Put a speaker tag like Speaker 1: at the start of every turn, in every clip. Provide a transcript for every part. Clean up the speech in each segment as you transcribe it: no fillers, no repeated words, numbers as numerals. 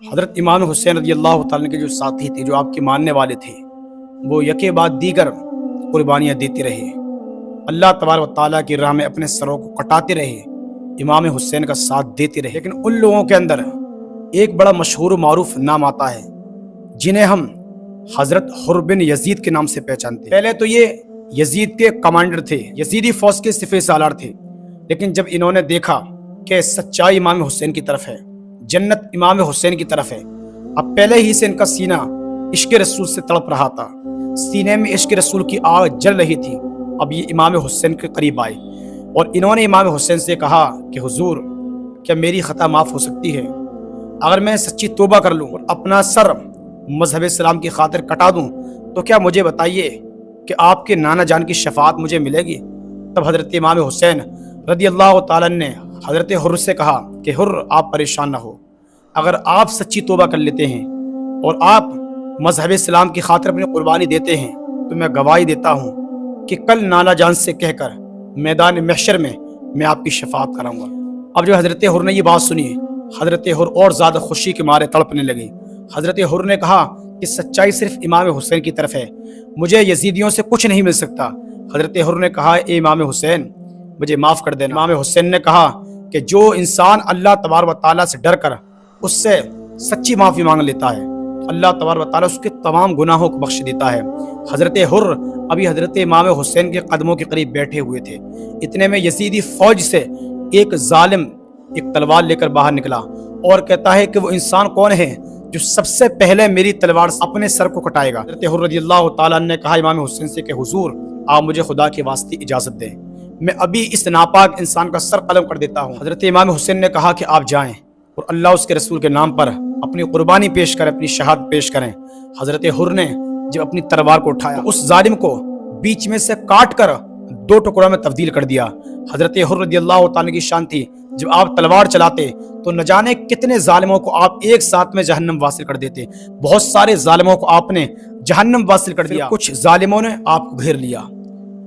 Speaker 1: حضرت امام حسین رضی اللہ تعالیٰ کے جو ساتھی تھے، جو آپ کے ماننے والے تھے، وہ یکے بعد دیگر قربانیاں دیتے رہے، اللہ تبارک و تعالیٰ کی راہ میں اپنے سروں کو کٹاتے رہے، امام حسین کا ساتھ دیتے رہے۔ لیکن ان لوگوں کے اندر ایک بڑا مشہور و معروف نام آتا ہے، جنہیں ہم حضرت حر بن یزید کے نام سے پہچانتے ہیں۔ پہلے تو یہ یزید کے کمانڈر تھے، یزیدی فوج کے سپہ سالار تھے، لیکن جب انہوں نے دیکھا کہ سچائی امام حسین کی طرف ہے، جنت امام حسین کی طرف ہے، اب پہلے ہی سے ان کا سینہ عشق رسول سے تڑپ رہا تھا، سینے میں عشق رسول کی آگ جل رہی تھی، اب یہ امام حسین کے قریب آئے اور انہوں نے امام حسین سے کہا کہ حضور، کیا میری خطا معاف ہو سکتی ہے؟ اگر میں سچی توبہ کر لوں اور اپنا سر مذہب اسلام کی خاطر کٹا دوں تو کیا مجھے بتائیے کہ آپ کے نانا جان کی شفاعت مجھے ملے گی؟ تب حضرت امام حسین رضی اللہ تعالیٰ نے حضرت حر سے کہا کہ حر، آپ پریشان نہ ہو، اگر آپ سچی توبہ کر لیتے ہیں اور آپ مذہب اسلام کی خاطر اپنی قربانی دیتے ہیں تو میں گواہی دیتا ہوں کہ کل نانا جان سے کہہ کر میدان محشر میں آپ کی شفاعت کراؤں گا۔ اب جو حضرت حر نے یہ بات سنی، حضرت حر اور زیادہ خوشی کے مارے تڑپنے لگے۔ حضرت حر نے کہا کہ سچائی صرف امام حسین کی طرف ہے، مجھے یزیدیوں سے کچھ نہیں مل سکتا۔ حضرت حر نے کہا، اے امام حسین، مجھے معاف کر دینا۔ امام حسین نے کہا کہ جو انسان اللہ تبارک و تعالیٰ سے ڈر کر اس سے سچی معافی مانگ لیتا ہے، اللہ تبارک و تعالیٰ اس کے تمام گناہوں کو بخش دیتا ہے۔ حضرت حر ابھی حضرت امام حسین کے قدموں کے قریب بیٹھے ہوئے تھے، اتنے میں یزیدی فوج سے ایک ظالم ایک تلوار لے کر باہر نکلا اور کہتا ہے کہ وہ انسان کون ہے جو سب سے پہلے میری تلوار سے اپنے سر کو کٹائے گا؟ حضرت حر رضی اللہ تعالیٰ نے کہا امام حسین سے کہ حضور، آپ مجھے خدا کے واسطے اجازت دیں، میں ابھی اس ناپاک انسان کا سر قلم کر دیتا ہوں۔ حضرت امام حسین نے کہا کہ آپ جائیں اور اللہ اس کے رسول کے نام پر اپنی قربانی پیش کریں، اپنی شہادت پیش کریں۔ حضرت حر نے جب اپنی تلوار کو اٹھایا، اس ظالم کو بیچ میں سے کاٹ کر دو ٹکڑوں میں تبدیل کر دیا۔ حضرت حر رضی اللہ تعالیٰ کی شان تھی، جب آپ تلوار چلاتے تو نہ جانے کتنے ظالموں کو آپ ایک ساتھ میں جہنم واصل کر دیتے، بہت سارے ظالموں کو آپ نے جہنم واصل کر دیا۔ کچھ ظالموں نے آپ کو گھیر لیا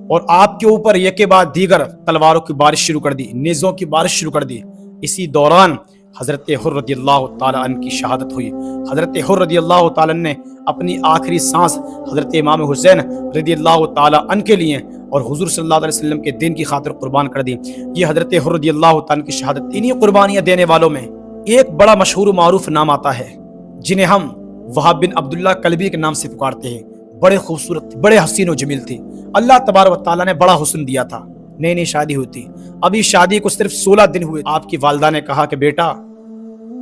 Speaker 1: اور آپ کے اوپر یک کے بعد دیگر تلواروں کی بارش شروع کر دی، نیزوں کی بارش شروع کر دی۔ اسی دوران حضرت حر رضی اللہ تعالیٰ عنہ کی شہادت ہوئی۔ حضرت حر رضی اللہ تعالیٰ نے اپنی آخری سانس حضرت امام حسین رضی اللہ تعالیٰ عنہ کے لیے اور حضور صلی اللہ علیہ وسلم کے دین کی خاطر قربان کر دی۔ یہ حضرت حر رضی اللہ تعالیٰ کی شہادت۔ انہی قربانیاں دینے والوں میں ایک بڑا مشہور و معروف نام آتا ہے، جنہیں ہم وہاب بن عبداللہ کلبی کے نام سے پکارتے ہیں۔ بڑے خوبصورت، بڑے حسین و جمیل تھے، اللہ تبارک و تعالیٰ نے بڑا حسن دیا تھا، نئی نئی شادی ہوئی تھی، ابھی شادی کو صرف 16 دن ہوئے۔ آپ کی والدہ نے کہا کہ بیٹا،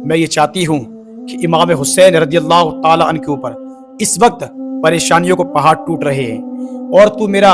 Speaker 1: میں یہ چاہتی ہوں کہ امام حسین رضی اللہ تعالیٰ عنہ کے اوپر اس وقت پریشانیوں کو پہاڑ ٹوٹ رہے ہیں اور تو میرا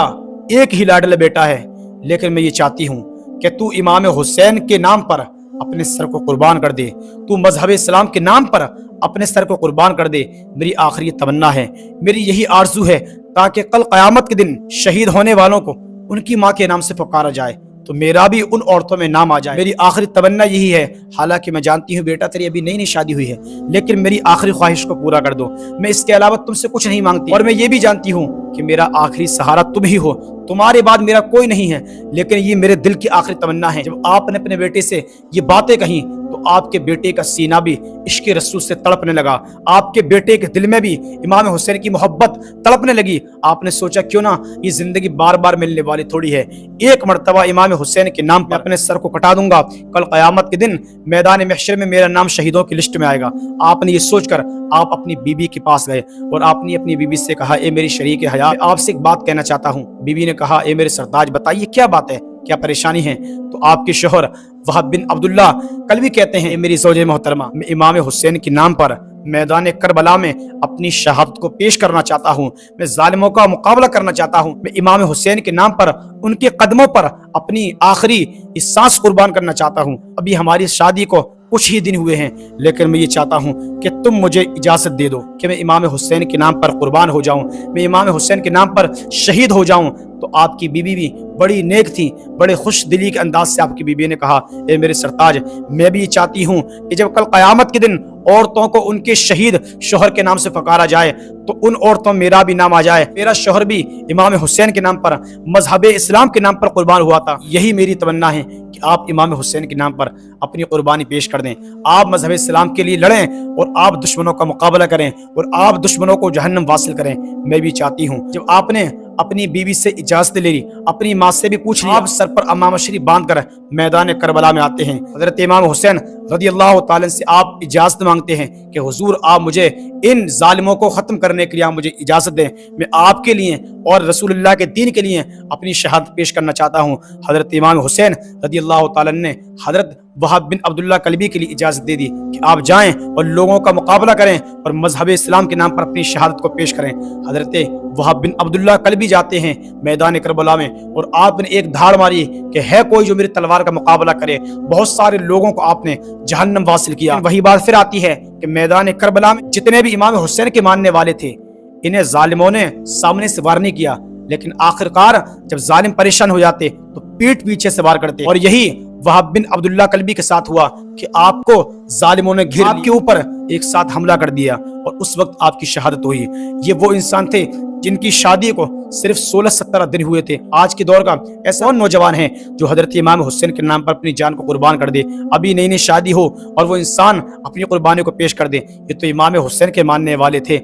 Speaker 1: ایک ہی لاڈلا بیٹا ہے، لیکن میں یہ چاہتی ہوں کہ تو امام حسین کے نام پر اپنے سر کو قربان کر دے، تو مذہب اسلام کے نام پر اپنے سر کو قربان کر دے۔ میری آخری تمنا ہے، میری یہی آرزو ہے، تاکہ کل قیامت کے دن شہید ہونے والوں کو ان کی ماں کے نام سے پکارا جائے تو میرا بھی ان عورتوں میں نام آ جائے۔ میری آخری تمنا یہی ہے، حالانکہ میں جانتی ہوں بیٹا تیری ابھی نئی نئی شادی ہوئی ہے، لیکن میری آخری خواہش کو پورا کر دو، میں اس کے علاوہ تم سے کچھ نہیں مانگتی، اور میں یہ بھی جانتی ہوں کہ میرا آخری سہارا تم ہی ہو، تمہارے بعد میرا کوئی نہیں ہے، لیکن یہ میرے دل کی آخری تمنا ہے۔ جب آپ نے اپنے بیٹے سے یہ باتیں کہیں تو آپ کے بیٹے کا سینہ بھی عشق رسول سے تڑپنے لگا، آپ کے بیٹے کے دل میں بھی امام حسین کی محبت تڑپنے لگی۔ آپ نے سوچا کیوں نہ، یہ زندگی بار بار ملنے والی تھوڑی ہے، ایک مرتبہ امام حسین کے نام پر اپنے سر کو کٹا دوں گا، کل قیامت کے دن میدان محشر میں میرا نام شہیدوں کی لسٹ میں آئے گا۔ آپ نے یہ سوچ کر آپ اپنی بیوی کے پاس گئے اور آپ نے اپنی بیوی سے کہا، اے میری شریک حیات، میں آپ سے ایک بات کہنا چاہتا ہوں۔ بیوی نے کہا، اے میرے سرتاج، بتائیے کیا بات ہے، کیا پریشانی ہے؟ تو آپ کے شوہر وہاب بن عبداللہ کلبی کہتے ہیں، میری زوجہ محترمہ، میں امام حسین کے نام پر میدان کربلا میں اپنی شہادت کو پیش کرنا چاہتا ہوں، میں ظالموں کا مقابلہ کرنا چاہتا ہوں، میں امام حسین کے نام پر ان کے قدموں پر اپنی آخری سانس قربان کرنا چاہتا ہوں۔ ابھی ہماری شادی کو کچھ ہی دن ہوئے ہیں، لیکن میں یہ چاہتا ہوں کہ تم مجھے اجازت دے دو کہ میں امام حسین کے نام پر قربان ہو جاؤں، میں امام حسین کے نام پر شہید ہو جاؤں۔ تو آپ کی بیوی بھی بڑی نیک تھی، بڑے خوش دلی کے انداز سے آپ کی بیوی نے کہا، اے میرے سرتاج، میں بھی یہ چاہتی ہوں کہ جب کل قیامت کے دن عورتوں کو ان کے شہید شوہر کے نام سے پکارا جائے تو ان عورتوں میں میرا بھی نام آ جائے، میرا شوہر بھی امام حسین کے نام پر مذہب اسلام کے نام پر قربان ہوا تھا۔ یہی میری تمنا ہے کہ آپ امام حسین کے نام پر اپنی قربانی پیش کر دیں، آپ مذہب اسلام کے لیے لڑیں اور آپ دشمنوں کا مقابلہ کریں اور آپ دشمنوں کو جہنم واصل کریں۔ میں بھی چاہتی ہوں جب آپ نے اپنی بیوی سے اجازت لے لی، اپنی ماں سے بھی پوچھ لیا، آپ سر پر امامہ شریف باندھ کر میدان کربلا میں آتے ہیں، حضرت امام حسین رضی اللہ تعالیٰ سے آپ اجازت مانگتے ہیں کہ حضور آپ مجھے ان ظالموں کو ختم کرنے کے لیے آپ مجھے اجازت دیں، میں آپ کے لیے اور رسول اللہ کے دین کے لیے اپنی شہادت پیش کرنا چاہتا ہوں۔ حضرت امام حسین رضی اللہ تعالیٰ نے حضرت وہب بن عبداللہ کلبی کے لیے اجازت دے دی کہ آپ جائیں اور لوگوں کا مقابلہ کریں اور مذہب اسلام کے نام پر اپنی شہادت کو پیش کریں۔ حضرت وہب بن عبداللہ کلبی جاتے ہیں میدان کربلا میں اور آپ نے ایک دھاڑ ماری کہ ہے کوئی جو میری تلوار کا مقابلہ کرے، بہت سارے لوگوں کو آپ نے جہنم واصل کیا۔ وہی بات پھر آتی ہے کہ میدان کربلا میں جتنے بھی امام حسین کے ماننے والے تھے انہیں ظالموں نے سامنے سے وار نہیں کیا، لیکن آخرکار جب ظالم پریشان ہو جاتے تو پیٹ پیچھے سے وار کرتے، اور یہی وہب بن عبداللہ کلبی کے ساتھ ہوا کہ آپ کو ظالموں نے گھیر آپ کے اوپر ایک ساتھ حملہ کر دیا اور اس وقت آپ کی شہادت ہوئی۔ یہ وہ انسان تھے جن کی شادی کو صرف 16-17 دن ہوئے تھے۔ آج کے دور کا ایسا نوجوان ہے جو حضرت امام حسین کے نام پر اپنی جان کو قربان کر دے، ابھی نئی نئی شادی ہو اور وہ انسان اپنی قربانی کو پیش کر دے۔ یہ تو امام حسین کے ماننے والے تھے۔